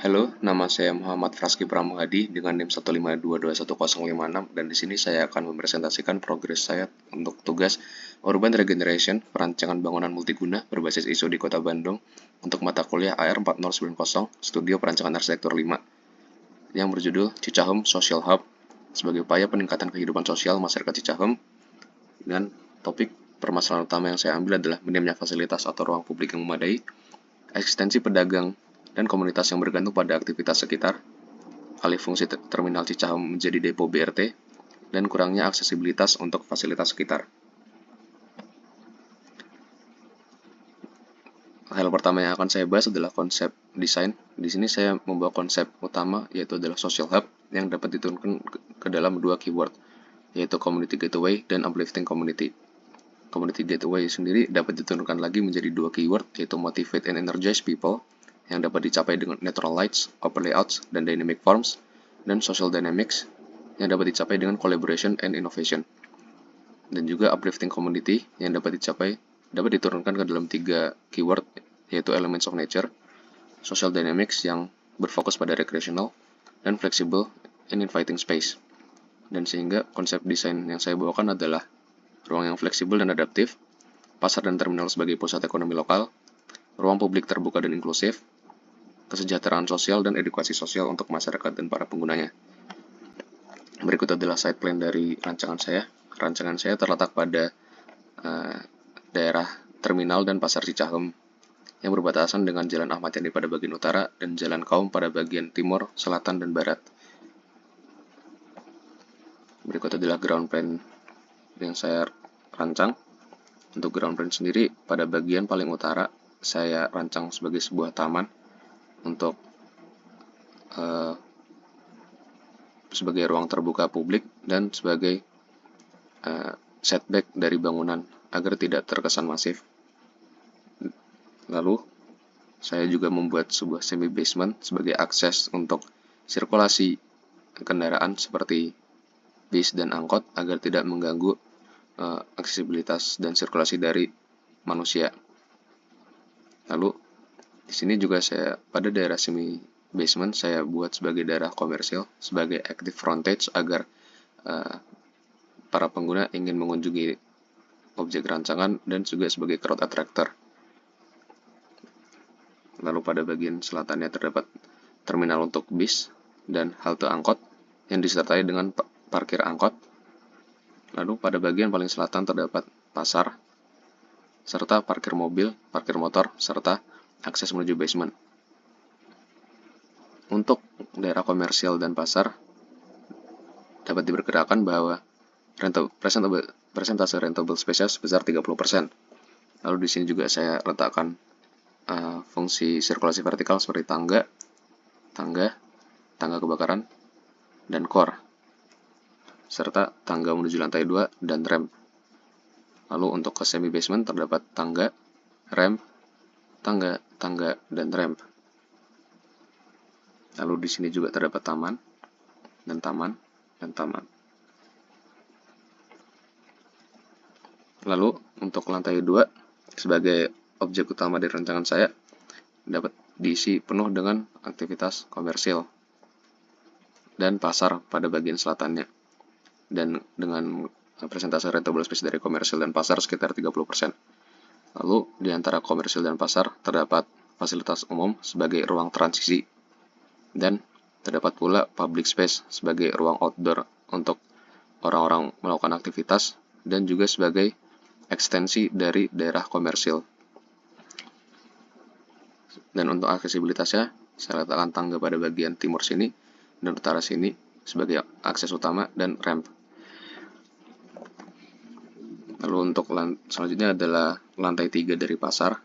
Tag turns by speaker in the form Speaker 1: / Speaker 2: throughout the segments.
Speaker 1: Halo, nama saya Muhammad Fraski Pramuhadi dengan NIM 152211056 dan di sini saya akan mempresentasikan progres saya untuk tugas Urban Regeneration Perancangan Bangunan Multiguna berbasis ISO di Kota Bandung untuk mata kuliah AR 4090 Studio Perancangan Arsitektur 5 yang berjudul Cicahem Social Hub sebagai upaya peningkatan kehidupan sosial masyarakat Cicahem, dan topik permasalahan utama yang saya ambil adalah minimnya fasilitas atau ruang publik yang memadai, eksistensi pedagang dan komunitas yang bergantung pada aktivitas sekitar, alih fungsi terminal Cicahem menjadi depo BRT, dan kurangnya aksesibilitas untuk fasilitas sekitar. Hal pertama yang akan saya bahas adalah konsep desain. Di sini saya membawa konsep utama yaitu adalah social hub yang dapat diturunkan ke dalam dua keyword, yaitu community gateway dan uplifting community. Community gateway sendiri dapat diturunkan lagi menjadi dua keyword, yaitu motivate and energize people yang dapat dicapai dengan natural lights, open layouts, dan dynamic forms, dan social dynamics yang dapat dicapai dengan collaboration and innovation. Dan juga uplifting community yang dapat diturunkan ke dalam tiga keyword, yaitu elements of nature, social dynamics yang berfokus pada recreational, dan flexible and inviting space. Dan sehingga konsep desain yang saya bawakan adalah ruang yang fleksibel dan adaptif, pasar dan terminal sebagai pusat ekonomi lokal, ruang publik terbuka dan inklusif, kesejahteraan sosial dan edukasi sosial untuk masyarakat dan para penggunanya. Berikut adalah side plan dari rancangan saya. Rancangan saya terletak pada daerah terminal dan pasar Cicahem yang berbatasan dengan Jalan Ahmad Yani pada bagian utara dan Jalan Kaum pada bagian timur, selatan, dan barat. Berikut adalah ground plan yang saya rancang. Untuk ground plan sendiri, pada bagian paling utara saya rancang sebagai sebuah taman untuk sebagai ruang terbuka publik dan sebagai setback dari bangunan agar tidak terkesan masif. Lalu saya juga membuat sebuah semi basement sebagai akses untuk sirkulasi kendaraan seperti bis dan angkot agar tidak mengganggu aksesibilitas dan sirkulasi dari manusia. Lalu di sini juga saya pada daerah semi basement saya buat sebagai daerah komersial sebagai active frontage agar para pengguna ingin mengunjungi objek rancangan dan juga sebagai crowd attractor. Lalu pada bagian selatannya terdapat terminal untuk bis dan halte angkot yang disertai dengan parkir angkot. Lalu pada bagian paling selatan terdapat pasar serta parkir mobil, parkir motor, serta akses menuju basement. Untuk daerah komersial dan pasar dapat diperkirakan bahwa persentase rentable space sebesar 30%. Lalu di sini juga saya letakkan fungsi sirkulasi vertikal seperti tangga kebakaran, dan core, serta tangga menuju lantai 2 dan ramp. Lalu untuk ke semi basement terdapat tangga, ramp, tangga, dan ramp. Lalu di sini juga terdapat taman. Lalu untuk lantai 2 sebagai objek utama dari rancangan saya dapat diisi penuh dengan aktivitas komersil dan pasar pada bagian selatannya, dan dengan persentase rentable space dari komersil dan pasar sekitar 30%. Lalu di antara komersil dan pasar terdapat fasilitas umum sebagai ruang transisi, dan terdapat pula public space sebagai ruang outdoor untuk orang-orang melakukan aktivitas dan juga sebagai ekstensi dari daerah komersil. Dan untuk aksesibilitasnya, saya letakkan tangga pada bagian timur sini dan utara sini sebagai akses utama dan ramp. Lalu untuk selanjutnya adalah lantai 3 dari pasar.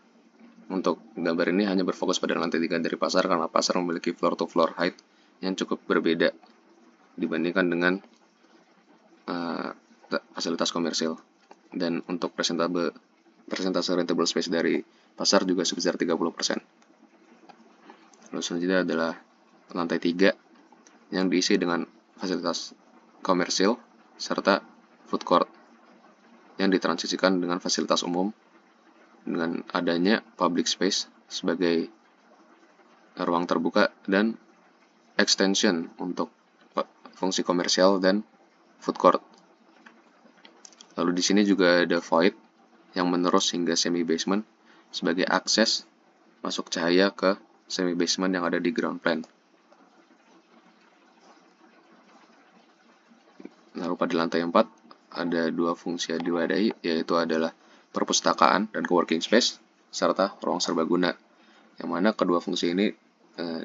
Speaker 1: Untuk gambar ini hanya berfokus pada lantai 3 dari pasar karena pasar memiliki floor to floor height yang cukup berbeda dibandingkan dengan fasilitas komersil. Dan untuk persentase rentable space dari pasar juga sebesar 30%. Lalu selanjutnya adalah lantai 3 yang diisi dengan fasilitas komersil serta food court yang ditransisikan dengan fasilitas umum dengan adanya public space sebagai ruang terbuka, dan extension untuk fungsi komersial dan food court. Lalu di sini juga ada void yang menerus hingga semi basement sebagai akses masuk cahaya ke semi basement yang ada di ground plan. Lalu pada lantai 4 ada dua fungsi yang diwadahi, yaitu adalah perpustakaan dan coworking space serta ruang serbaguna, yang mana kedua fungsi ini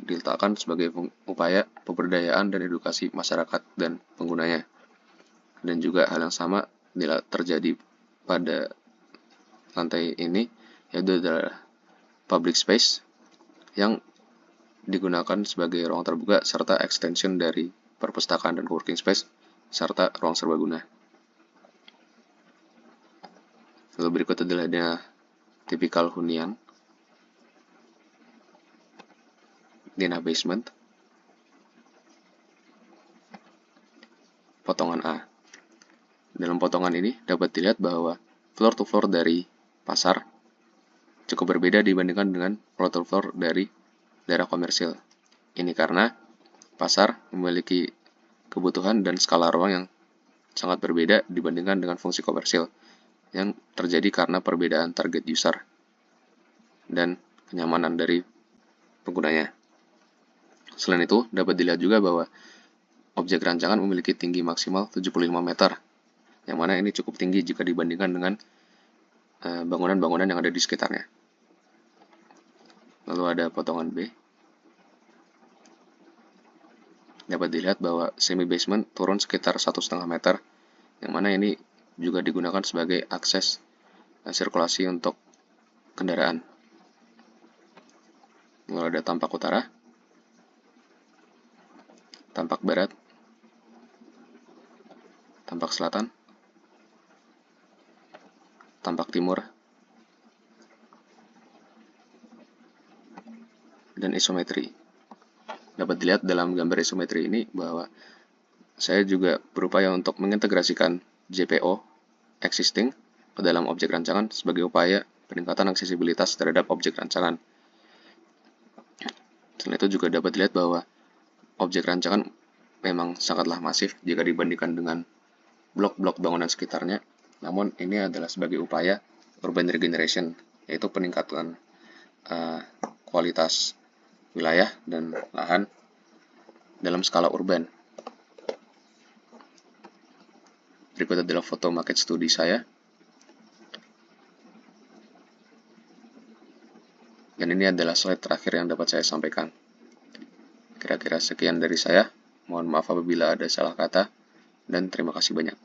Speaker 1: diletakkan sebagai upaya pemberdayaan dan edukasi masyarakat dan penggunanya. Dan juga hal yang sama bila terjadi pada lantai ini, yaitu adalah public space yang digunakan sebagai ruang terbuka serta extension dari perpustakaan dan coworking space serta ruang serbaguna. Lalu berikut adalah tipikal hunian Dina basement. Potongan A. Dalam potongan ini dapat dilihat bahwa floor to floor dari pasar cukup berbeda dibandingkan dengan floor to floor dari daerah komersil. Ini karena pasar memiliki kebutuhan dan skala ruang yang sangat berbeda dibandingkan dengan fungsi komersil yang terjadi karena perbedaan target user dan kenyamanan dari penggunanya. Selain itu, dapat dilihat juga bahwa objek rancangan memiliki tinggi maksimal 75 meter, yang mana ini cukup tinggi jika dibandingkan dengan bangunan-bangunan yang ada di sekitarnya. Lalu ada potongan B. Dapat dilihat bahwa semi basement turun sekitar 1,5 meter, yang mana ini juga digunakan sebagai akses sirkulasi untuk kendaraan. Lalu ada tampak utara, tampak barat, tampak selatan, tampak timur, dan isometri. Dapat dilihat dalam gambar isometri ini bahwa saya juga berupaya untuk mengintegrasikan JPO existing ke dalam objek rancangan sebagai upaya peningkatan aksesibilitas terhadap objek rancangan. Selain itu juga dapat dilihat bahwa objek rancangan memang sangatlah masif jika dibandingkan dengan blok-blok bangunan sekitarnya. Namun ini adalah sebagai upaya urban regeneration, yaitu peningkatan kualitas wilayah dan lahan dalam skala urban. Berikut adalah foto market studi saya. Dan ini adalah slide terakhir yang dapat saya sampaikan. Kira-kira sekian dari saya. Mohon maaf apabila ada salah kata, dan terima kasih banyak.